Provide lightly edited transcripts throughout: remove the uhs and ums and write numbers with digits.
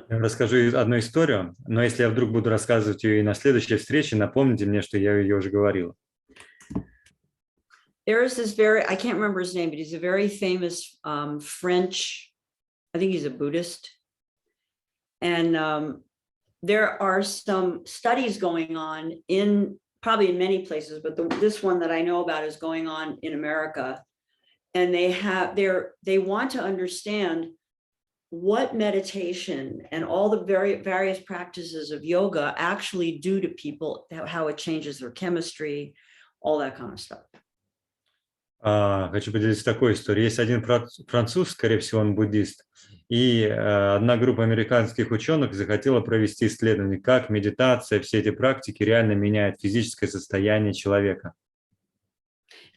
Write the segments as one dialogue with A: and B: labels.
A: Я расскажу одну историю, но если я вдруг буду рассказывать ее и на следующей встрече, напомните мне, что я ее уже говорил.
B: There is this very, I can't remember his name, but he's a very famous French, I think he's a Buddhist. And there are some studies going on probably in many places, but this one that I know about is going on in America. And they want to understand what meditation and all the various practices of yoga actually do to people, how it changes their chemistry, all that kind of stuff.
A: Хочу поделиться такой историей. Есть один француз, скорее всего, он буддист, и одна группа американских ученых захотела провести исследование, как медитация, все эти практики реально меняют физическое состояние человека.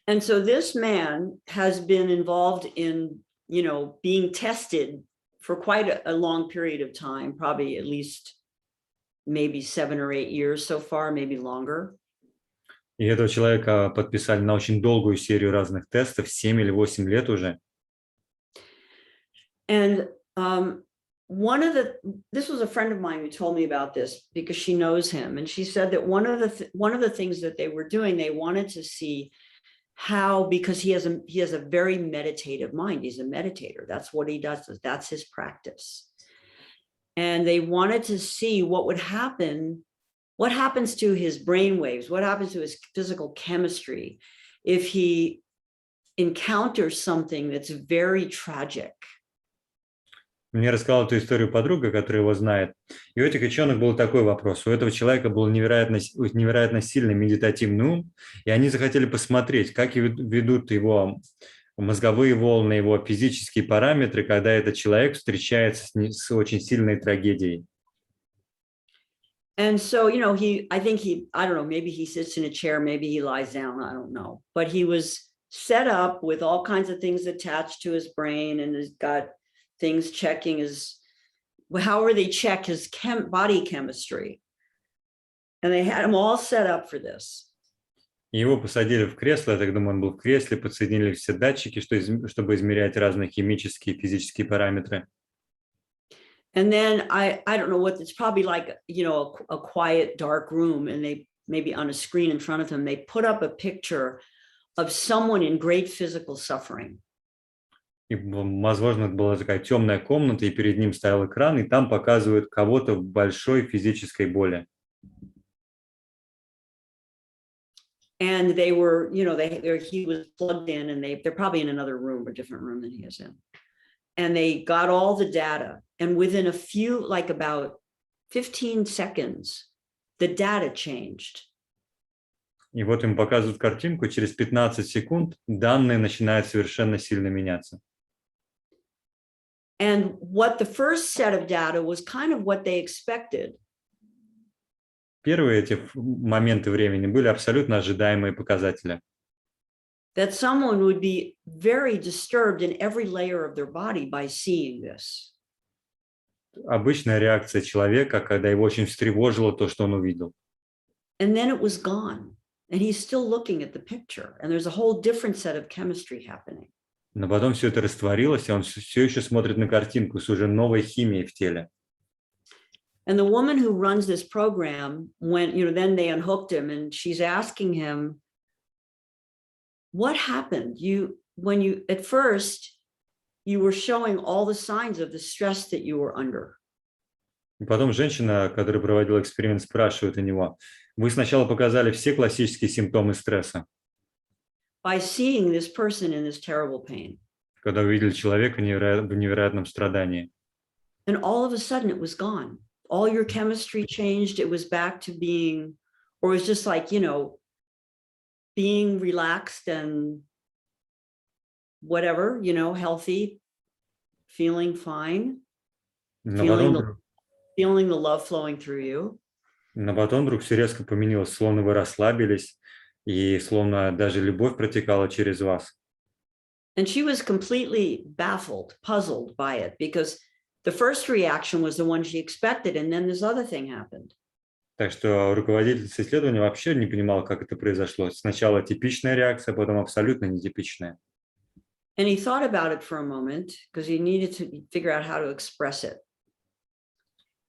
B: And so this man has been involved in, being tested for quite a long period of time, probably at least maybe 7 or 8 years so far, maybe longer.
A: И этого человека подписали на очень долгую серию разных тестов, 7 или 8 лет уже.
B: And this was a friend of mine who told me about this because she knows him. And she said that one of the things that they were doing, they wanted to see how, because he has a very meditative mind. He's a meditator. That's what he does. That's his practice. And they wanted to see what would happen. What happens to his brain waves? What happens to his physical chemistry if he encounters something that's very tragic?
A: Мне рассказала эту историю подруга, которая его знает. И у этих ученых был такой вопрос. У этого человека был невероятно сильный медитативный ум, и они захотели посмотреть, как ведут его мозговые волны, его физические параметры, когда этот человек встречается с очень сильной трагедией.
B: And so, I don't know, maybe he sits in a chair, maybe he lies down, I don't know. But he was set up with all kinds of things attached to his brain, and has got things checking however they check his body chemistry. And they had him all set up for this.
A: Его посадили в кресло, я так думаю, он был в кресле, подсоединили все датчики, чтобы измерять разные химические и физические параметры.
B: And then I don't know what it's probably like, a quiet, dark room, and they maybe on a screen in front of him, they put up a picture of someone in great physical suffering.
A: И, возможно, это была такая темная комната, и перед ним стоял экран, и там показывают кого-то в большой физической боли.
B: And they were, he was plugged in, and they're probably in another room, a different room than he is in. And they got all the data, and within about 15 seconds, the data changed.
A: И вот им показывают картинку, через 15 секунд данные начинают совершенно сильно меняться.
B: And what the first set of data was kind of what they expected.
A: Первые эти моменты времени были абсолютно ожидаемые показатели.
B: That someone would be very disturbed in every layer of their body by seeing this.
A: Обычная реакция человека, когда его очень встревожило то, что он увидел.
B: And then it was gone, and he's still looking at the picture, and there's a whole different set of chemistry happening.
A: Но потом все это растворилось, и он все еще смотрит на картинку с уже новой химией в теле.
B: And the woman who runs this program, then they unhooked him, and she's asking him, what happened? At first, you were showing all the signs of the stress that you were under.
A: И потом женщина, которая проводила эксперимент, спрашивает у него: вы сначала показали все классические симптомы стресса.
B: By seeing this person in this terrible pain.
A: Когда увидели человека в невероятном страдании.
B: And all of a sudden it was gone. All your chemistry changed. It was back to being, or it was just like, being relaxed and whatever, healthy, feeling fine, feeling the love flowing through you.
A: Но потом вдруг все резко поменялось, словно вы расслабились, и словно даже любовь протекала через вас.
B: And she was completely baffled, puzzled by it, because the first reaction was the one she expected, and then this other thing happened.
A: Так что руководительница исследования вообще не понимала, как это произошло. Сначала типичная реакция, потом абсолютно нетипичная.
B: And he thought about it for a moment because he needed to figure out how to express it.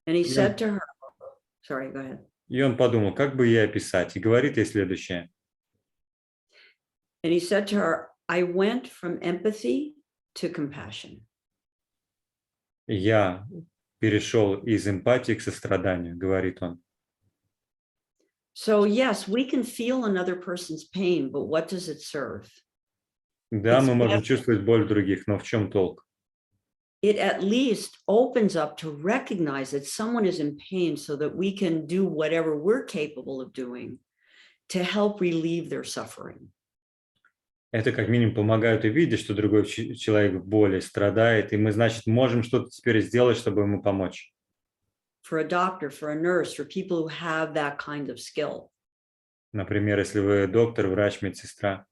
B: And he
A: И
B: said
A: он,
B: to her, sorry, go ahead.
A: и он подумал, как бы ей описать, и говорит ей следующее.
B: And he said to her, I went from empathy to compassion.
A: Я перешел из эмпатии к состраданию, говорит он.
B: So yes, we can feel another person's pain, but what does it serve?
A: Да,
B: It's
A: мы можем
B: better-
A: чувствовать боль других, но в чем толк?
B: It at least opens up to recognize that someone is in pain so that we can do whatever we're capable of doing to help relieve their suffering.
A: Это как минимум помогает увидеть, что другой человек в боли, страдает, и мы, значит, можем что-то теперь сделать, чтобы ему помочь.
B: For a doctor, for a nurse, for people who have that kind of skill.
A: Например, если вы доктор, врач, медсестра.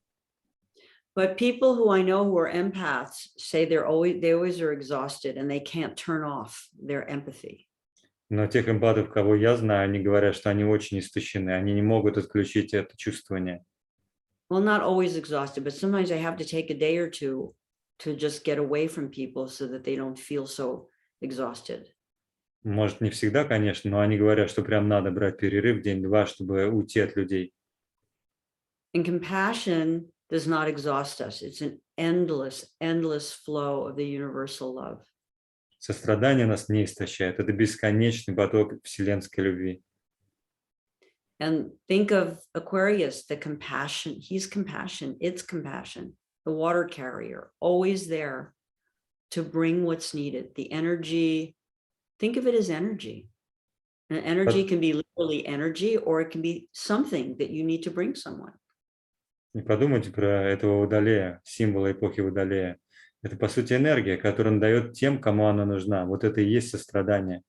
B: But people who I know who are empaths say they always are exhausted and they can't turn off their empathy.
A: Но тех эмпатов, кого я знаю, они говорят, что они очень истощены, они не могут отключить это чувствование.
B: Well, not always exhausted, but sometimes I have to take a day or two to just get away from people so that they don't feel so exhausted.
A: Может, не всегда, конечно, но они говорят, что прям надо брать перерыв день-два, чтобы уйти от людей.
B: And compassion does not exhaust us. It's an endless flow of the universal love.
A: Сострадание нас не истощает. Это бесконечный поток вселенской любви.
B: And think of Aquarius, the compassion. He's compassion. It's compassion. The water carrier, always there to bring what's needed. The energy, think of it as energy. And energy can be literally energy, or it can be something that you need to bring someone.
A: Не подумайте про этого водолея, символа эпохи водолея. Это, по сути, энергия, которую он дает тем, кому она нужна. Вот это и есть сострадание.